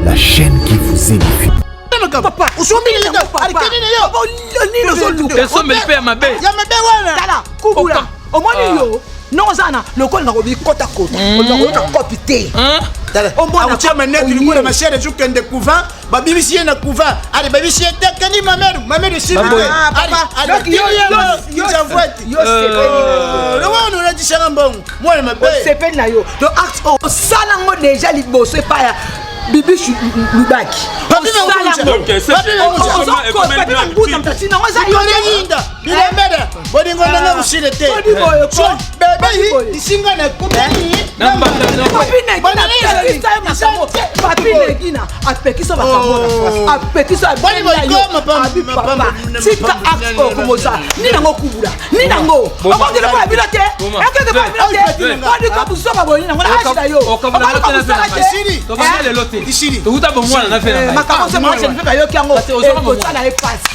la chaîne qui vous édifie. Papa, usomile ngo alikene yo. Nino zoluka. Esombe pe mabe. Ya mabe wana. Tala, kubula. Omoni yo. Non sana, le col na kobi kota kota. On doit copiter. Tala. On tient maintenant du coup la machine de kende couvent, ba bibisi na couvent. Allez, bibisi te kani mameru s'il vous plaît. Allez, yo j'envoie. Yo c'est le on a dit ça bon. Moi mabe. C'est peine na yo. Donc axe au sala ngo déjà liboso pa ya. Bibi Lubaki. Papi na donc c'est ça.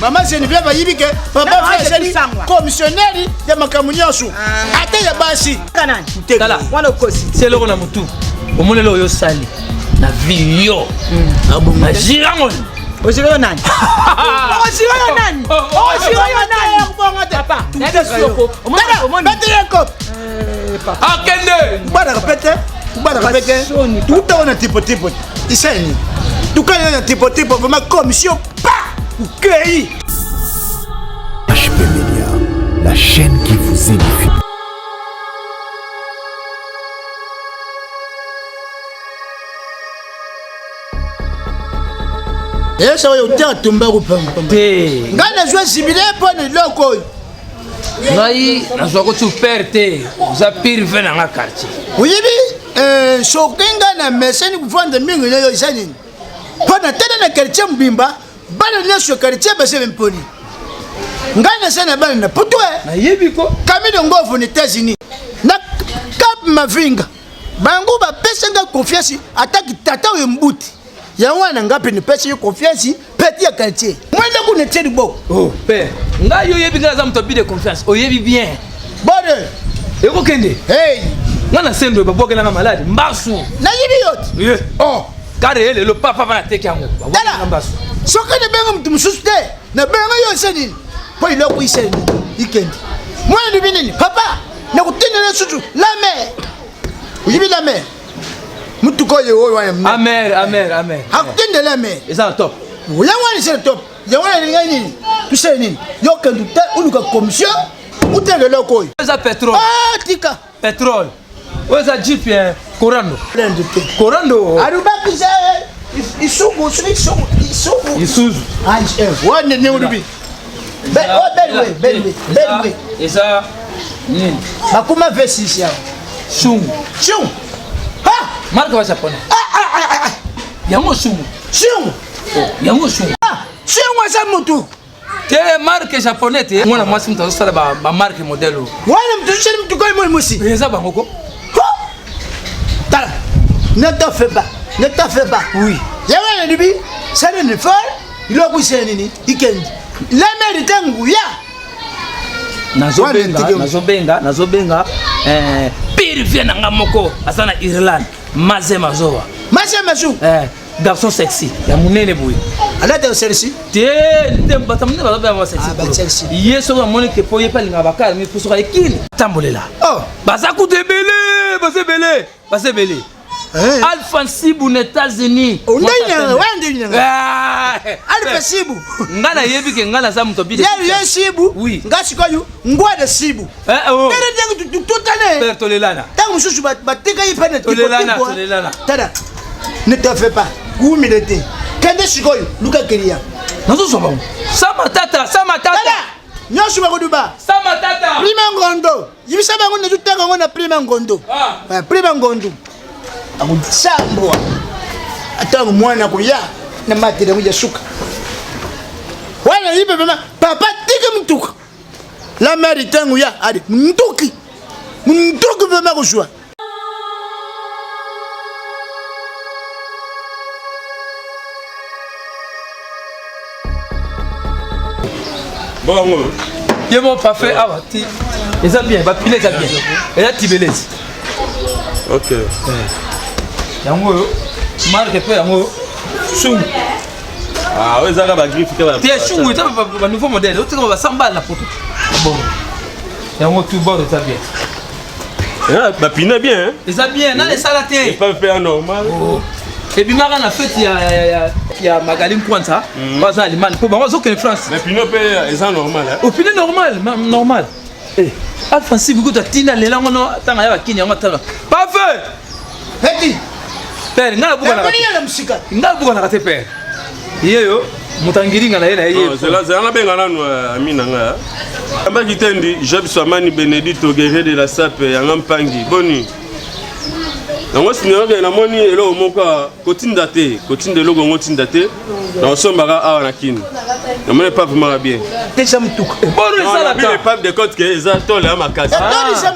Maman Geneviève ayibike papa frère commissionnaire ya makamunyasu ate ya basi tala wana kosi c'est le na mutu omonelo yo sali na video abonga jirango osiro nani osiro nani kubonga papa ndesoko omona batireko papa akende bana répéter tout on a tipo isani tout quand on a tipo vraiment commission pas cueilli. HP Media, la chaîne qui vous édifie. Et ça va y avoir tomber au pam. Ngana joie sibile pone loko. ngai nazwa ko superte za pire vena nga quartier. Oui bi shokinga na meseni kuvanda mingi yo isani. Pona tena na quartier mbimba bana nyesho quartier bese mponi. Ngana sana bana na putwe. Na yebi ko Kamino ngovu ni États-Unis. Na Cap Mavinga. Bangu ba pesa nga confiance ataki tata we mbuti. Ya wana ngapi ni pesa yo confiance peti ya quartier. Mwenda kuna tedi boko. Oh père. Ngai yo yebi nga za mtobi de confiance. O yebi bien. Bode. Eko kende. Hey. Ngana sendo baboke na malade mbasu. Na yibi yote. Yeah. Oh. Kare ele lo papa na teke yango. Dala. Mbasu. Soka ne benga mtu msuste. Na benga yo senini. Po iloko iseni. Ikendi. Mwana ni binini. Papa. Na kutine na sutu. La mer. Uyibi la mer. Mtu koye oyo wa amer. Hakutine la mer. Eza top. Yawani c'est top. Yawani ni nini? Tu sais nini? Yo kandu ta unuka commission. Utenge loko. Eza pétrole. Ah tika. Pétrole. Eza jeep Corando. Corando. Arubaki se isugu. Isuzu. Wane ne urubi. Belwe. Eza nini? Bakuma V6 ya. Shungu. Ha! Marque wa japonais. Yango shungu. Yango shungu. Shungu sa mutu. Te marque japonais te. Mwana mwasi mtu sala ba marque modelo. Wana mtu sheri mtu kwa mwana musi. Eza bangoko. Tala. Ne t'en fais pas. Oui. Yawana libi. Ça ne fait. Il a poussé nini. Ikendi. La mère tangu ya. Nazobenga pire vient nga moko asana Irlande Mazema Zowa garçon sexy ya munene boy ala te sexy te batamune ba sexy yeso ba moni ke poye pa linga bakala mi pusuka ekili tambolela baza kutebele basebele Alpha Sibu aux États-Unis. Alpha Sibu. Ngana yebi ke ngana za mtobi de. Ya Sibu. Oui. Ngasi kwa yu ngwa de Sibu. Oh. Tere ndengu tutane. Père Tolelana. Tangu susu bateka yipane Tolelana. Tada. Ne te fais pas. Humilité. Kende sikoyo luka kelia. Nazo soba. Sama tata. Nyoshu bakuduba. Sama tata. Prima ngondo. Yibisa bango ne tutenga ngona prima ngondo. Prima ngondo. Akutambwa ata mwana kuya na matira kuja shuka wana yibe mama papa tike mtuka la mari tangu ya adi mtuki mama kushwa bon yemo parfait ah ti eza bien ba pile eza bien eza tibelezi OK yango marque pe yango Chou. Ah, ouais, ça va griffe. T'es chou, tu as un nouveau modèle. Tu vas 100 balles la photo. Bon. Et on va tout bord de ça bien. Ah, bah, pina bien, hein. Et ça bien, non, les salades. Et pas faire normal. Et puis, Maran a fait, il y a Magaline Kwanza. Pas allemand. Pour moi, c'est France. Mais pina, c'est normal, hein. Opinion normal, normal. Eh, Alphonse, beaucoup de Tina, les langues, tant qu'il y a qui n'y a pas de pas fait. Petit. Père, il y a beaucoup de musique. Il y a beaucoup de père. Yo, Mutangiri ngana yena yeye. C'est là, c'est là bengana no amina nga. Amba kitendi Job Swamani Benedito Guerre de la Sape ya ngampangi. Boni. Nango sinyo ke na moni elo moka kotinda te, kotinde logo ngotinda te. Na sombara awa na kini. Na moni pas vraiment bien. Déjà mutuka. Bon le salata. Le pape de côte que eza tole ya makasi. Déjà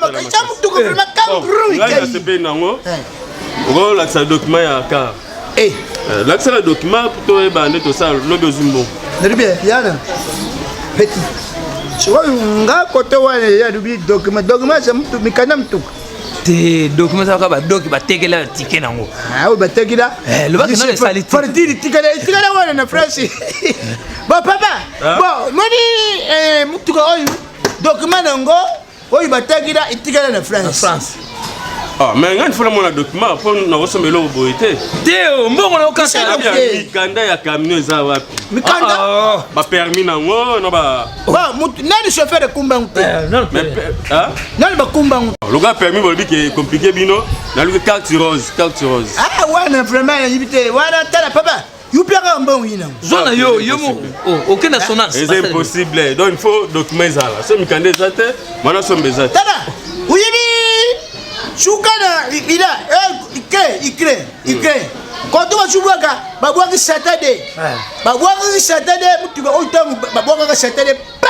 mutuka vraiment kangourou. Là c'est pe nango. Ngo la sa document ya car. Eh. Là c'est le document pour toi bande to ça logo zumbo. Bien, yana. Petit. Tu vois nga côté wana ya dubi document c'est mutu mikana mutuka. Te document ça ka ba doc ba tekela ticket nango. Ah oui ba tekela. Le bac na salite. Fardiri tikala wana na France. Bon papa. Bon, moni mutuka oyu document nango oyu ba tekela itikala na France. Ah, mais il faut le document pour nous ressembler au boité. Théo, mbongo na okasa. Mikanda ya camion za wapi? Mikanda? Ba permis nango no ba. Ba mutu nani chauffeur de kumba ngute? Mais hein? Nani ba kumba ngute? Le gars permis bolobi que compliqué bino, na lu carte rose. Ah ouais, vraiment yibité. Wana tala papa. Yupia mbongo yina. Zona yo mo. Aucune assonance. C'est impossible. Donc il faut document ça là. Ce mikanda zate, mana sombe zate. Tala. Uyibi. Chukana ila ikre quand tu vas jouer babwaki Saturday babwaki Saturday mutu ba otam babwaki Saturday pa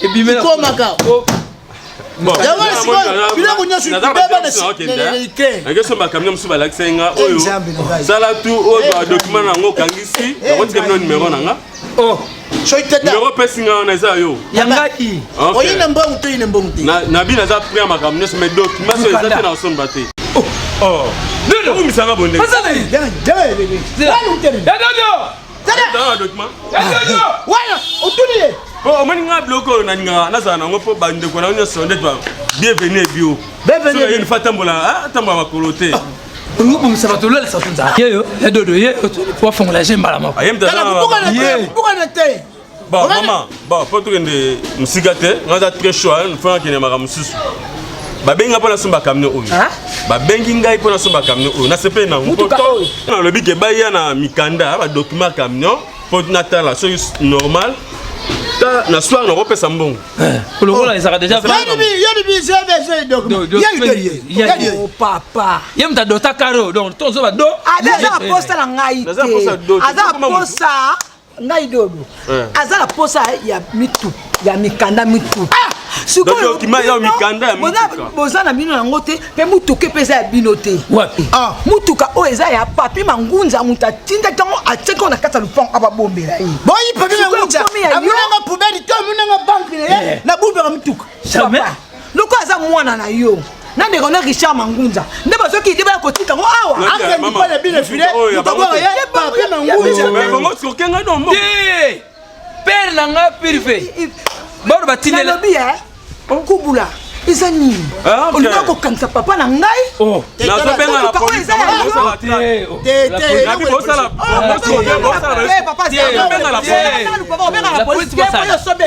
et bimela komaka bon bila kunya su beba na ikre nge somba camion musu balaksenga oyo sala tu oyo document nango kangisi ko tike numéro nanga numéro pesinga on eza yo yangai oyina mbongo to ina mbongo ti na bina za prix makam neso mais document so eza na son baté non oui misanga bonde pasale document wana otuni oh mani nga bloko na nga naza na ngopo bande ko na nyoso ndetwa bienvenue bio bienvenue une fatambola tamba makolote Nous ça va tout le ça tout ça. Yo, ya dodo ye pour faire la jambe la mako. Bon maman, bon pour tout ngende musigate, ngaza très chaud, on fait que mara mususu. Ba benga pona somba camion oyo. Ba bengi ngai pona somba camion oyo. Na sepe na ngopo. Na lobi ke ba ya na mikanda, ba document camion pour natala so normal. Na soir na repesa mbongo. Pour le rôle, ils ont déjà fait. Oh papa. Yem ta dota karo donc ton so ba do. Aza posta la ngai. Aza posta ngai dodo. Aza la posta ya mitu, ya mikanda mitu. Sikoyo document ya mikanda ya mitu. Bozana bino na ngote pe mutuke pesa ya binote. Wapi? Mutuka o eza ya papi mangunza muta tinda tango ateko na kata lupon ababombela yi. Boyi papi mangunza. Amuna poubelle to amuna banque na bubera mutuka. Jamais. Loko aza mwana na yo. Nande kona Richard Mangunza. Ndeba soki ideba kotika ngo awa. Aka ndi pa na bine file. Mutagwa ye papi mangunza. Mais bongo sokenga no mo. Père nanga privé. Boro batine la lobi kubula. Isa nini? Olika ko kanisa papa na ngai? Oh. Na so benga la police. Na bi bosa la. Papa benga la police. Papa benga la police. Yo sobe.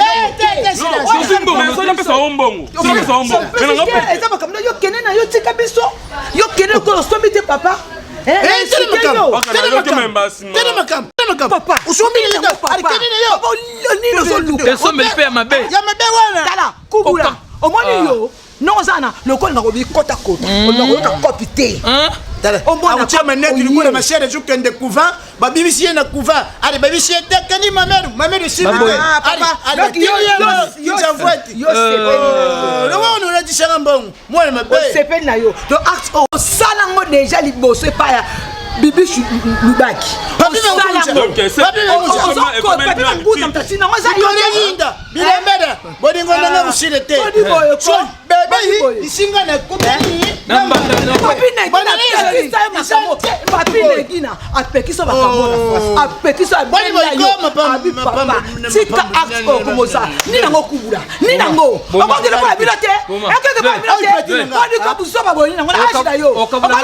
Non, so mbongo, so na pesa ombongo. So na pesa ombongo. Mais na pesa. Eza makamna yo kene na yo tika biso. Yo kene ko sobe te papa. Papa, usumili ndo papa. Nino so luka. Eso me pe mabe. Ya mabe wana. Tala, kubula. Omoni yo. Non zana, le col na robi kota kota. On a copité. Tala. Omona chama net du coup ma chère je kende couvent, ba bibisi na couvent. Allez bibisi te kani mameru si. Papa, yo j'avoue. Yo c'est. Le monde on a dit ça bon. Moi mabe. C'est peine na yo. Donc acte au salango déjà liboso pa ya Bibi Lubaki. Papi Mangunza. Donc c'est Papi Mangunza mtati na waza yinda. Bilembeda. Bodingo na usilete. Bebe isinga na kubeni. Namba. Papi na. Bana ni makamo. papi legina apekiso bakamona apekiso papa tika acte komoza ni nango kubula ni nango okondele kwa bilote akeke ba bilote odi ko buso baboni nango ashida yo okabula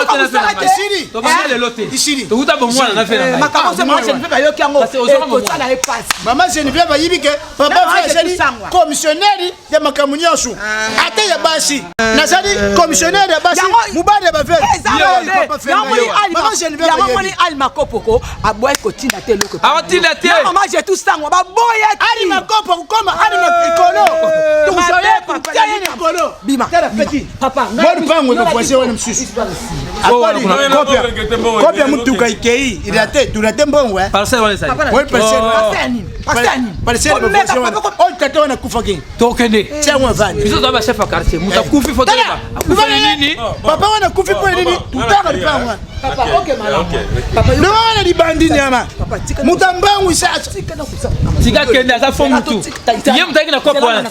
le lote to uta bomwana na fera makamo se moi je ne peux pas yo kiango ko sala e passe Maman Geneviève va yibike papa frère commissionnaire ya makamunyasu ate ya basi nazali commissionnaire ya basi mubade ba faire maman Geneviève ya moni al makopoko aboy ko tinda te loko atinda te maman j'ai tout ça ba boya ali makopoko koma ali makolo tu soyez papa ya makolo bima petit papa moi pango na voisin wana msusu copia mutuka ikei ilate tulate mbongo parcelle wala sai moi parcelle on kata wana kufa king tokende tiens moi vani biso za ba chef à quartier mutakufi photo ba akufa nini papa wana kufi po nini tutaka lipango papa okay mala papa no wana libandi nyama mutambangu sasa tika kende za fo mutu ye mutaki na kopo wana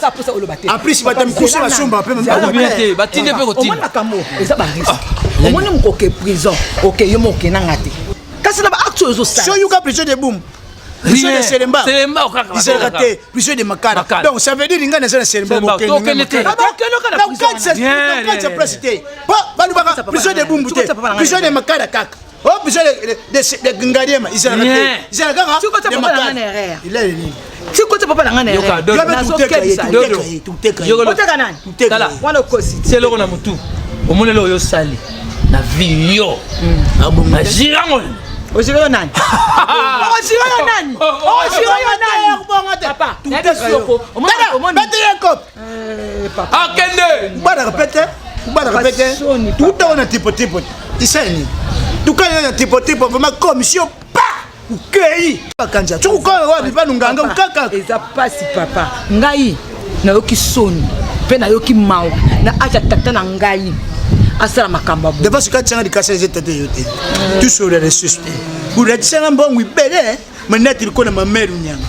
après batamkusa basomba pe même batinde pe kotina omona kamo eza ba risque omoni mkoke prison okay yo moke na ngati kasi na ba acte ozo sa so you ka prison de boom prison de Selemba prison de Makara donc ça veut dire ngana na Selemba prison de boom prison de Makara kaka oh prison de Ngadiema isala kaka de Makara il est ni si côté papa na ngana c'est le na mutu omonelo yo sali na video na jirango Ojiro nani? Ojiro nani? Ojiro nani? Papa, mete Jacob. Papa. Akende. Bada répéter. Tout on a tipo. Isani. Tout quand on a tipo vraiment commission pas. Ukei. Bakanja. Tu ko wa bipa nganga ukaka. Eza pasi papa. Ngai na yoki soni. Pe na yoki mau. Na acha tata na ngai. Asala makamba bo. Devant ce cas tient di kasa zeta te yote. Tu sur les suspects. Pour être sans bon oui belé, mais net il connaît ma mère nyanga.